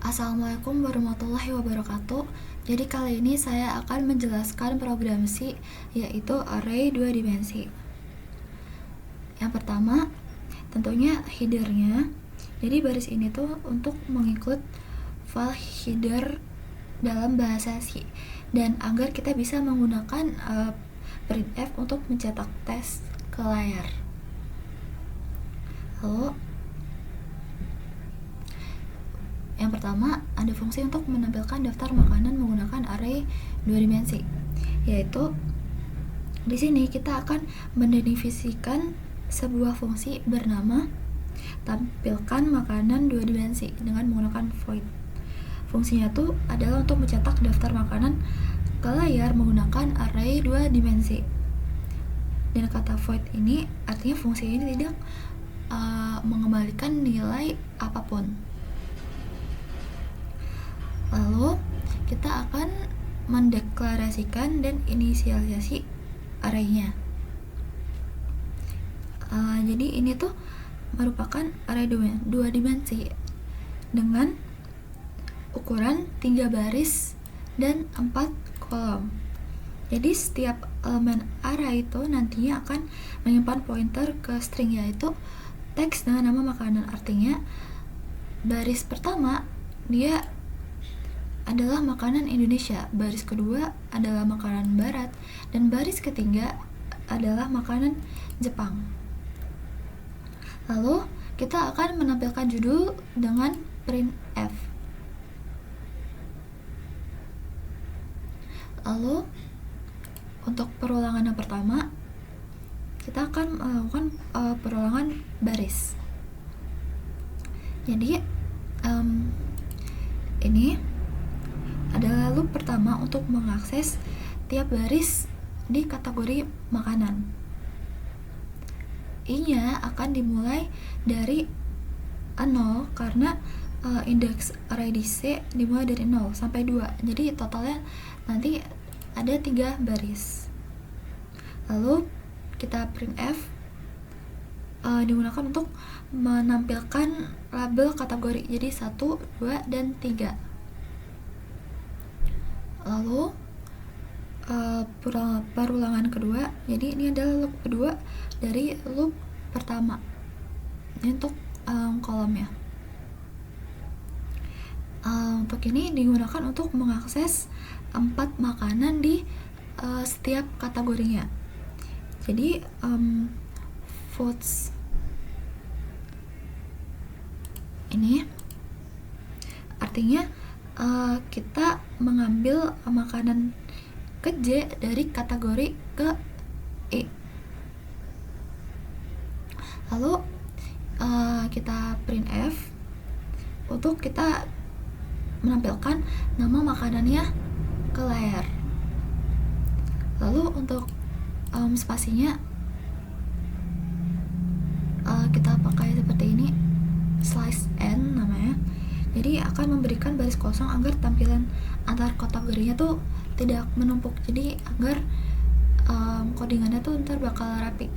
Assalamualaikum warahmatullahi wabarakatuh. Jadi kali ini saya akan menjelaskan program C, yaitu array 2 dimensi. Yang pertama, tentunya headernya. Jadi baris ini tuh untuk mengikut file header dalam bahasa C, dan agar kita bisa menggunakan printf untuk mencetak teks ke layar. Lalu yang pertama, ada fungsi untuk menampilkan daftar makanan menggunakan array 2 dimensi, yaitu di sini kita akan mendefinisikan sebuah fungsi bernama tampilkan makanan 2 dimensi dengan menggunakan void. Fungsinya tuh adalah untuk mencetak daftar makanan ke layar menggunakan array 2 dimensi. Dan kata void ini artinya fungsi ini tidak mengembalikan nilai apapun. Lalu kita akan mendeklarasikan dan inisialisasi arraynya. Jadi ini tuh merupakan array 2 dimensi dengan ukuran 3 baris dan 4 kolom. Jadi setiap elemen array itu nantinya akan menyimpan pointer ke string, yaitu teks dengan nama makanan. Artinya baris pertama dia adalah makanan Indonesia, baris kedua adalah makanan barat, dan baris ketiga adalah makanan Jepang. Lalu kita akan menampilkan judul dengan printf. Lalu untuk perulangan yang pertama, kita akan melakukan perulangan baris. Jadi ini adalah loop pertama untuk mengakses tiap baris di kategori makanan. I-nya akan dimulai dari 0 karena indeks array di C dimulai dari 0 sampai 2. Jadi totalnya nanti ada 3 baris. Lalu kita printf digunakan untuk menampilkan label kategori. Jadi 1, 2, dan 3. Lalu perulangan kedua, jadi ini adalah loop kedua dari loop pertama. Ini untuk kolomnya. Untuk ini digunakan untuk mengakses 4 makanan di setiap kategorinya. Jadi foods ini artinya kita mengambil makanan ke J dari kategori ke E. Lalu kita printf untuk kita menampilkan nama makanannya ke layar. Lalu untuk spasinya kita pakai seperti ini, slice n namanya. Jadi akan memberikan baris kosong agar tampilan antar kategorinya tuh tidak menumpuk. Jadi agar codingannya tuh ntar bakal rapi.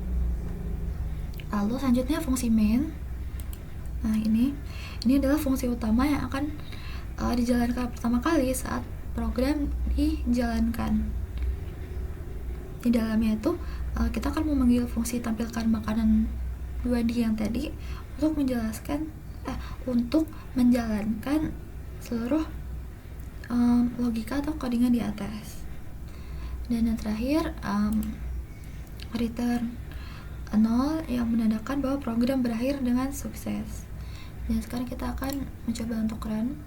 Lalu selanjutnya fungsi main. Nah ini adalah fungsi utama yang akan dijalankan pertama kali saat program dijalankan. Di dalamnya itu kita akan memanggil fungsi tampilkan makanan 2D yang tadi untuk menjalankan seluruh logika atau codingan di atas. Dan yang terakhir return 0 yang menandakan bahwa program berakhir dengan sukses. Dan sekarang kita akan mencoba untuk run.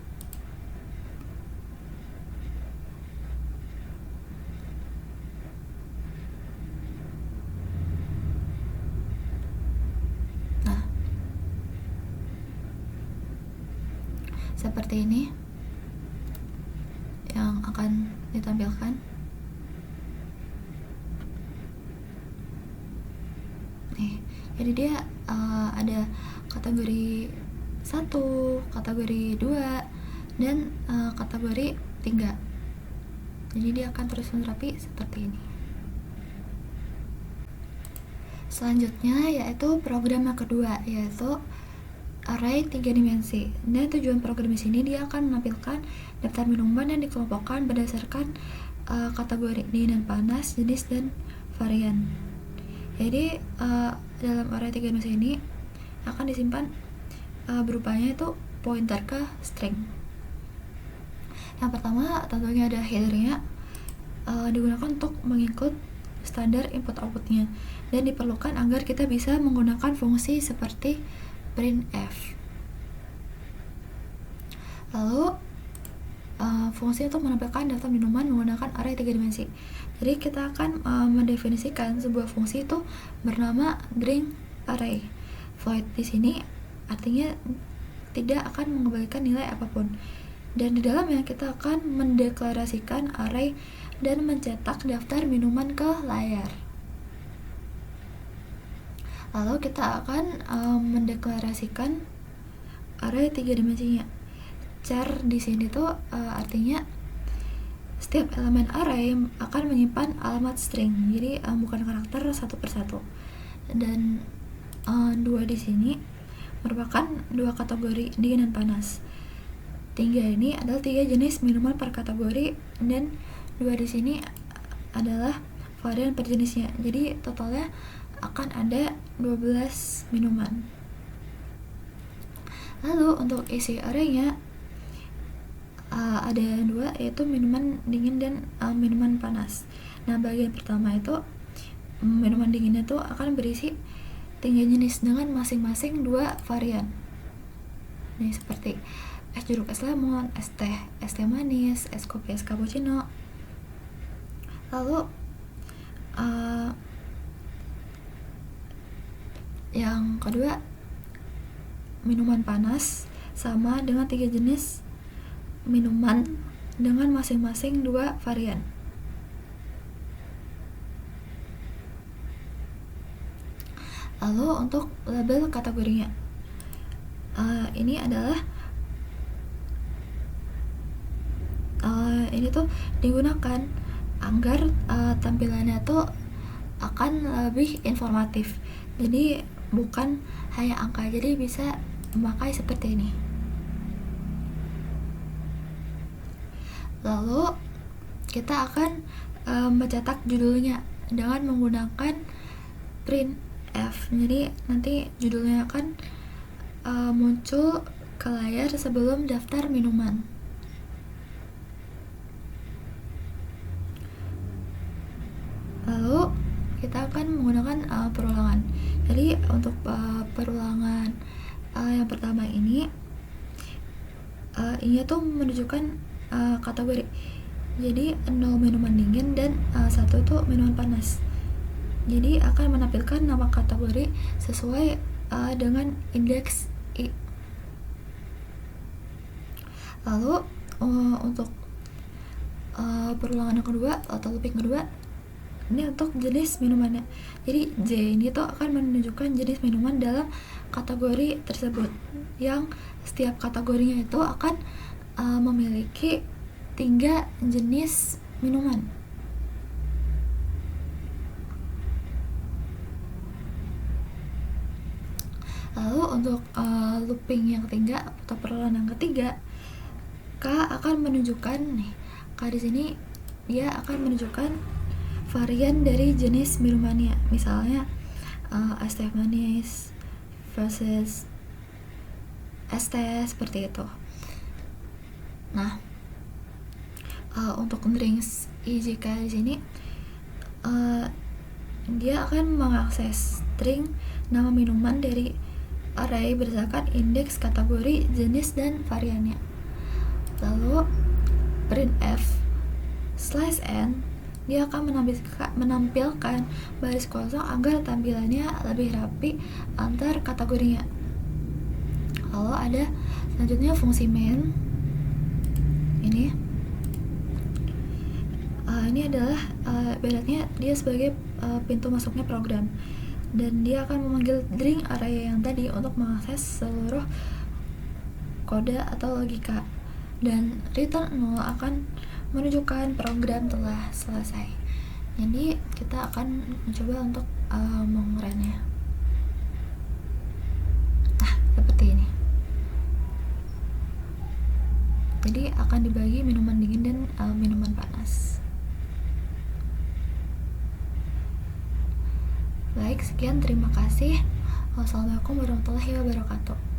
Seperti ini yang akan ditampilkan. Nih, jadi dia ada kategori 1, kategori 2, dan kategori 3. Jadi dia akan terus rapi seperti ini. Selanjutnya yaitu program yang kedua, yaitu array 3 dimensi. Dan tujuan program di sini dia akan menampilkan daftar minuman yang dikelompokkan berdasarkan kategori dingin dan panas, jenis dan varian. Jadi dalam array 3 dimensi ini akan disimpan berupanya itu pointer ke string. Yang pertama tentunya ada headernya, digunakan untuk mengikut standar input outputnya, dan diperlukan agar kita bisa menggunakan fungsi seperti printf. Lalu fungsi untuk menampilkan daftar minuman menggunakan array 3 dimensi. Jadi kita akan mendefinisikan sebuah fungsi itu bernama drink array. Void di sini artinya tidak akan mengembalikan nilai apapun. Dan di dalamnya kita akan mendeklarasikan array dan mencetak daftar minuman ke layar. Lalu kita akan mendeklarasikan array 3 dimensinya. Char di sini tuh artinya setiap elemen array akan menyimpan alamat string. Jadi bukan karakter satu persatu. Dan 2 di sini merupakan 2 kategori dingin dan panas. 3 ini adalah 3 jenis minuman per kategori, dan 2 di sini adalah varian per jenisnya. Jadi totalnya akan ada 12 minuman. Lalu untuk isi arraynya ada 2, yaitu minuman dingin dan minuman panas. Nah, bagian pertama itu minuman dinginnya itu akan berisi 3 jenis dengan masing-masing 2 varian. Nih seperti es jeruk, es lemon, es teh manis, es kopi, es cappuccino. Lalu yang kedua, minuman panas sama dengan 3 jenis minuman dengan masing-masing 2 varian. Lalu untuk label kategorinya, ini adalah ini tuh digunakan agar tampilannya tuh akan lebih informatif. Jadi bukan hanya angka, jadi bisa memakai seperti ini. Lalu kita akan mencetak judulnya dengan menggunakan printf. Jadi nanti judulnya akan muncul ke layar sebelum daftar minuman. Lalu kita akan menggunakan perulangan. Jadi untuk perulangan yang pertama ini tuh menunjukkan kategori. Jadi 0 minuman dingin dan 1 itu minuman panas. Jadi akan menampilkan nama kategori sesuai dengan indeks I. Lalu untuk perulangan yang kedua atau looping kedua, ini untuk jenis minumannya. Jadi J ini tuh akan menunjukkan jenis minuman dalam kategori tersebut, yang setiap kategorinya itu akan memiliki 3 jenis minuman. Lalu untuk looping yang ketiga atau perulangan yang ketiga, K akan menunjukkan K di sini dia akan menunjukkan varian dari jenis minumannya. Misalnya es teh manis versus es teh, seperti itu. Nah, untuk drinks IJK di sini dia akan mengakses string nama minuman dari array berdasarkan indeks kategori, jenis, dan variannya. Lalu printf /n dia akan menampilkan baris kosong agar tampilannya lebih rapi antar kategorinya. Lalu ada selanjutnya fungsi main. Ini adalah ibaratnya dia sebagai pintu masuknya program, dan dia akan memanggil drink array yang tadi untuk mengakses seluruh kode atau logika, dan return 0 akan menunjukkan program telah selesai. Jadi kita akan mencoba untuk mengurannya. Nah, seperti ini. Jadi akan dibagi minuman dingin dan minuman panas. Baik, sekian, terima kasih. Wassalamualaikum warahmatullahi wabarakatuh.